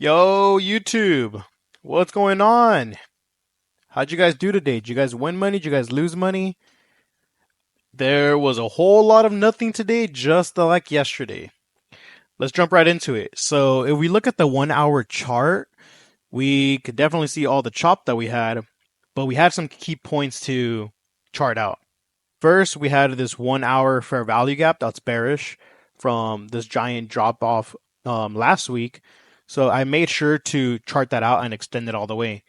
Yo, YouTube, what's going on? How'd you guys do today? Did you guys win money? Did you guys lose money? There was a whole lot of nothing today, just like yesterday. Let's jump right into it. So, if we look at the 1 hour chart, we could definitely see all the chop that we had, but we had some key points to chart out. First, we had this 1 hour fair value gap that's bearish from this giant drop off last week. So I made sure to chart that out and extend it all the way.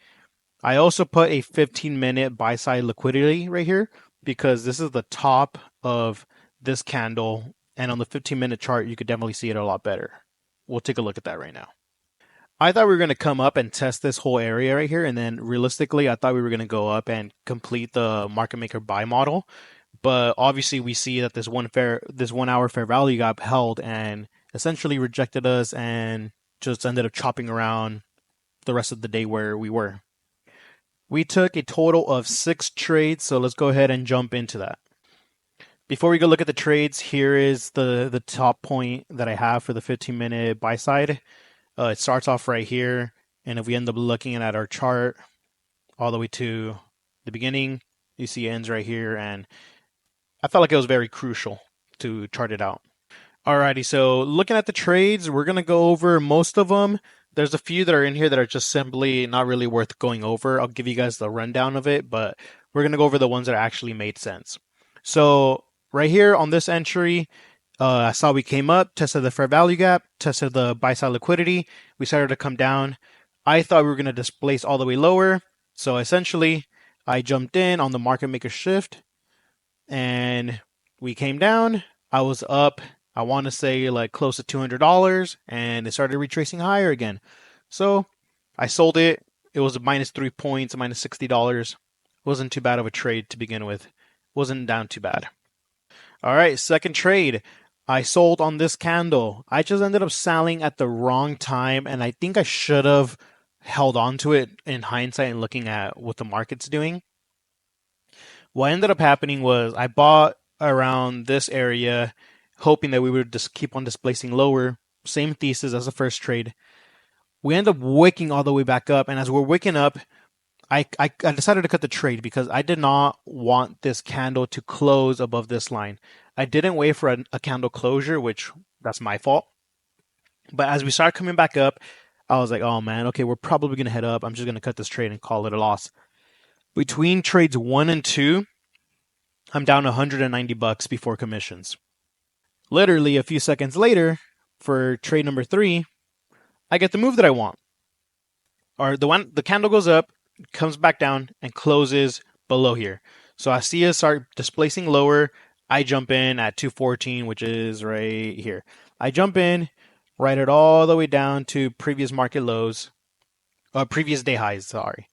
I also put a 15-minute buy side liquidity right here because this is the top of this candle. And on the 15-minute chart, you could definitely see it a lot better. We'll take a look at that right now. I thought we were going to come up and test this whole area right here. And then realistically, I thought we were going to go up and complete the market maker buy model. But obviously, we see that this 1 hour fair value gap held and essentially rejected us and just ended up chopping around the rest of the day where we were. We took a total of 6 trades, so let's go ahead and jump into that. Before we go look at the trades, here is the top point that I have for the 15-minute buy side. It starts off right here, and if we end up looking at our chart all the way to the beginning, you see it ends right here, and I felt like it was very crucial to chart it out. Alrighty, so looking at the trades, we're going to go over most of them. There's a few that are in here that are just simply not really worth going over. I'll give you guys the rundown of it, but we're going to go over the ones that actually made sense. So right here on this entry, I saw we came up, tested the fair value gap, tested the buy side liquidity. We started to come down. I thought we were going to displace all the way lower. So essentially, I jumped in on the market maker shift and we came down. I was up, I want to say like close to $200, and it started retracing higher again. So I sold it. It was minus 3 points, minus $60. Wasn't too bad of a trade to begin with. Wasn't down too bad. All right, second trade. I sold on this candle. I just ended up selling at the wrong time, and I think I should have held on to it in hindsight and looking at what the market's doing. What ended up happening was I bought around this area, hoping that we would just keep on displacing lower. Same thesis as the first trade. We end up waking all the way back up, and as we're waking up, I decided to cut the trade because I did not want this candle to close above this line. I didn't wait for a candle closure, which that's my fault. But as we started coming back up, I was like, oh man, okay, we're probably going to head up. I'm just going to cut this trade and call it a loss. Between trades 1 and 2, I'm down $190 before commissions. Literally a few seconds later, for trade number 3, I get the move that I want. Or the candle goes up, comes back down, and closes below here. So I see it start displacing lower. I jump in at 214, which is right here. I jump in, write it all the way down to previous market lows, previous day highs, sorry.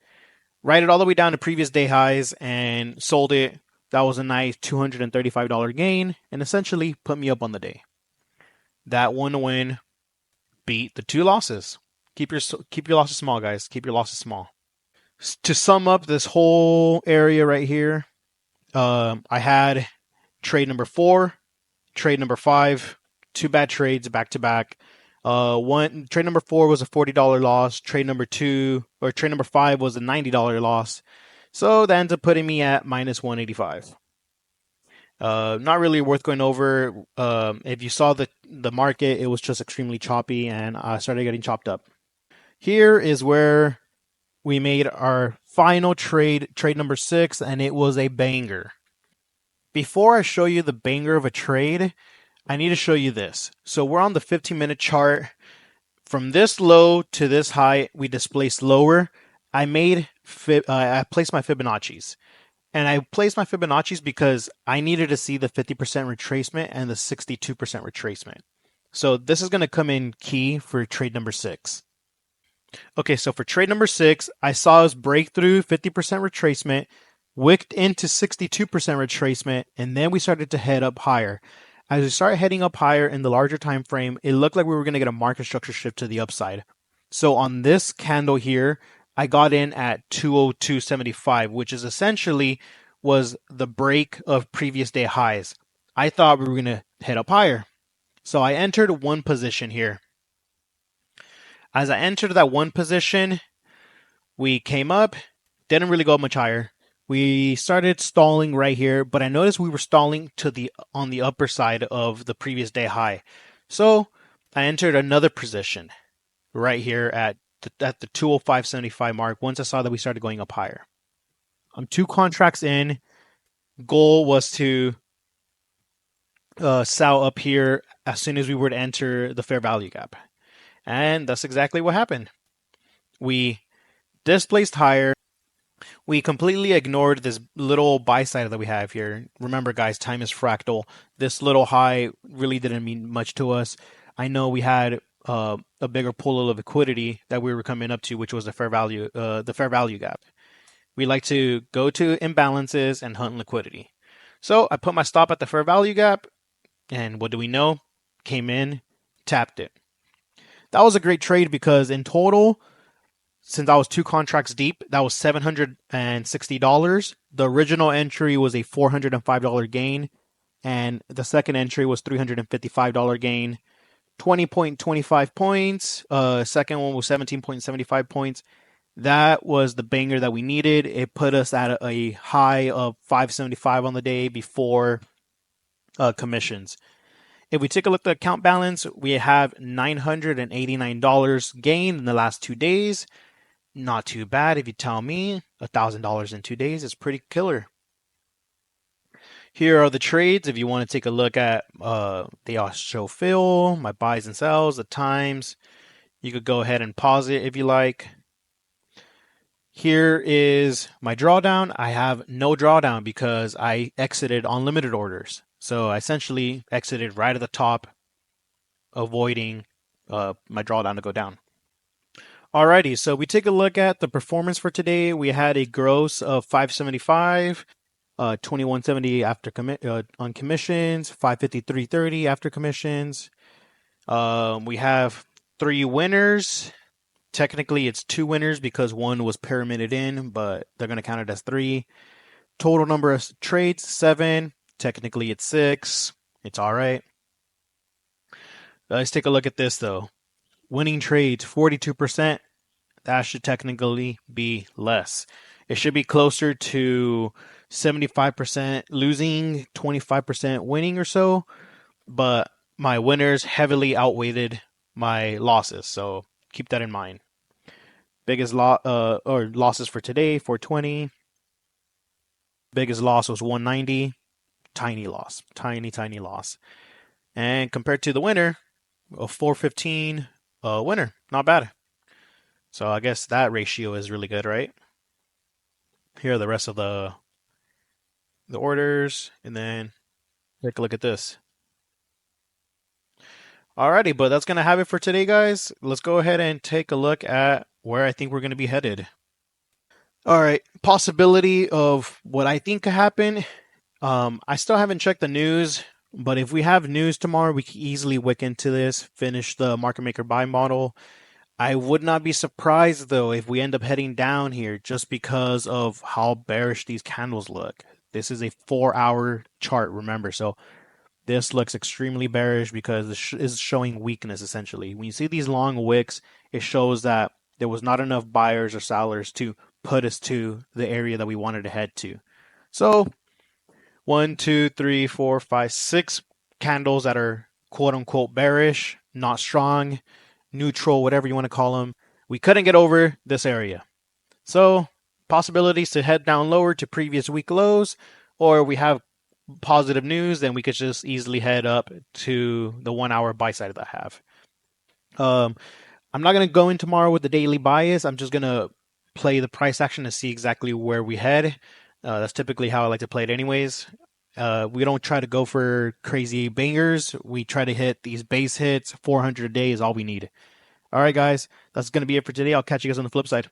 Write it all the way down to previous day highs and sold it. That was a nice $235 gain and essentially put me up on the day. That one win beat the 2 losses. Keep your losses small, guys. Keep your losses small. To sum up this whole area right here, I had trade number 4, trade number 5, 2 bad trades back to back. Trade number 4 was a $40 loss. Trade number 5 was a $90 loss. So that ends up putting me at minus 185. Not really worth going over. If you saw the market, it was just extremely choppy and I started getting chopped up. Here is where we made our final trade number 6, and it was a banger. Before I show you the banger of a trade, I need to show you this. So we're on the 15-minute chart. From this low to this high, we displaced lower. I placed my Fibonacci's. And I placed my Fibonacci's because I needed to see the 50% retracement and the 62% retracement. So this is going to come in key for trade number 6. Okay, so for trade number 6, I saw us break through 50% retracement, wicked into 62% retracement, and then we started to head up higher. As we started heading up higher in the larger time frame, it looked like we were going to get a market structure shift to the upside. So on this candle here, I got in at 202.75, which is essentially was the break of previous day highs. I thought we were going to head up higher. So I entered one position here. As I entered that one position, we came up, didn't really go much higher. We started stalling right here, but I noticed we were stalling on the upper side of the previous day high. So I entered another position right here at the 205.75 mark once I saw that we started going up higher. I'm 2 contracts in. Goal was to sell up here as soon as we were to enter the fair value gap. And that's exactly what happened. We displaced higher. We completely ignored this little buy side that we have here. Remember, guys, time is fractal. This little high really didn't mean much to us. I know we had a bigger pool of liquidity that we were coming up to, which was the fair value gap. We like to go to imbalances and hunt liquidity. So I put my stop at the fair value gap, and what do we know? Came in, tapped it. That was a great trade because in total, since I was 2 contracts deep, that was $760. The original entry was a $405 gain, and the second entry was $355 gain. 20.25 points. Second one was 17.75 points. That was the banger that we needed. It put us at a high of 575 on the day before commissions. If we take a look at the account balance, we have $989 gained in the last 2 days. Not too bad if you tell me. $1,000 in 2 days is pretty killer. Here are the trades. If you want to take a look at they all show fill, my buys and sells, the times. You could go ahead and pause it if you like. Here is my drawdown. I have no drawdown because I exited on limited orders. So I essentially exited right at the top, avoiding my drawdown to go down. Alrighty, so we take a look at the performance for today. We had a gross of 575, 2170 after on commissions, 553.30 after commissions. We have 3 winners. Technically, it's 2 winners because one was pyramided in, but they're going to count it as 3. Total number of trades, 7. Technically, it's 6. It's all right. Let's take a look at this, though. Winning trades, 42%. That should technically be less. It should be closer to 75% losing, 25% winning or so. But my winners heavily outweighed my losses, so keep that in mind. Biggest losses for today, 420. Biggest loss was 190. Tiny loss. Tiny loss. And compared to the winner, a 415 winner. Not bad. So I guess that ratio is really good, right? Here are the rest of the orders. And then take a look at this. Alrighty, but that's going to have it for today, guys. Let's go ahead and take a look at where I think we're going to be headed. Alright, possibility of what I think could happen. I still haven't checked the news, but if we have news tomorrow, we can easily wick into this, finish the market maker buy model. I would not be surprised, though, if we end up heading down here just because of how bearish these candles look. This is a 4-hour chart, remember, so this looks extremely bearish because it is showing weakness, essentially. When you see these long wicks, it shows that there was not enough buyers or sellers to put us to the area that we wanted to head to. So 1, 2, 3, 4, 5, 6 candles that are quote-unquote bearish, not strong, neutral, whatever you want to call them. We couldn't get over this area. So possibilities to head down lower to previous week lows, or we have positive news, then we could just easily head up to the 1-hour buy side that I have. I'm not going to go in tomorrow with the daily bias. I'm just going to play the price action to see exactly where we head. That's typically how I like to play it anyways. We don't try to go for crazy bangers. We try to hit these base hits. 400 a day is all we need. All right, guys. That's going to be it for today. I'll catch you guys on the flip side.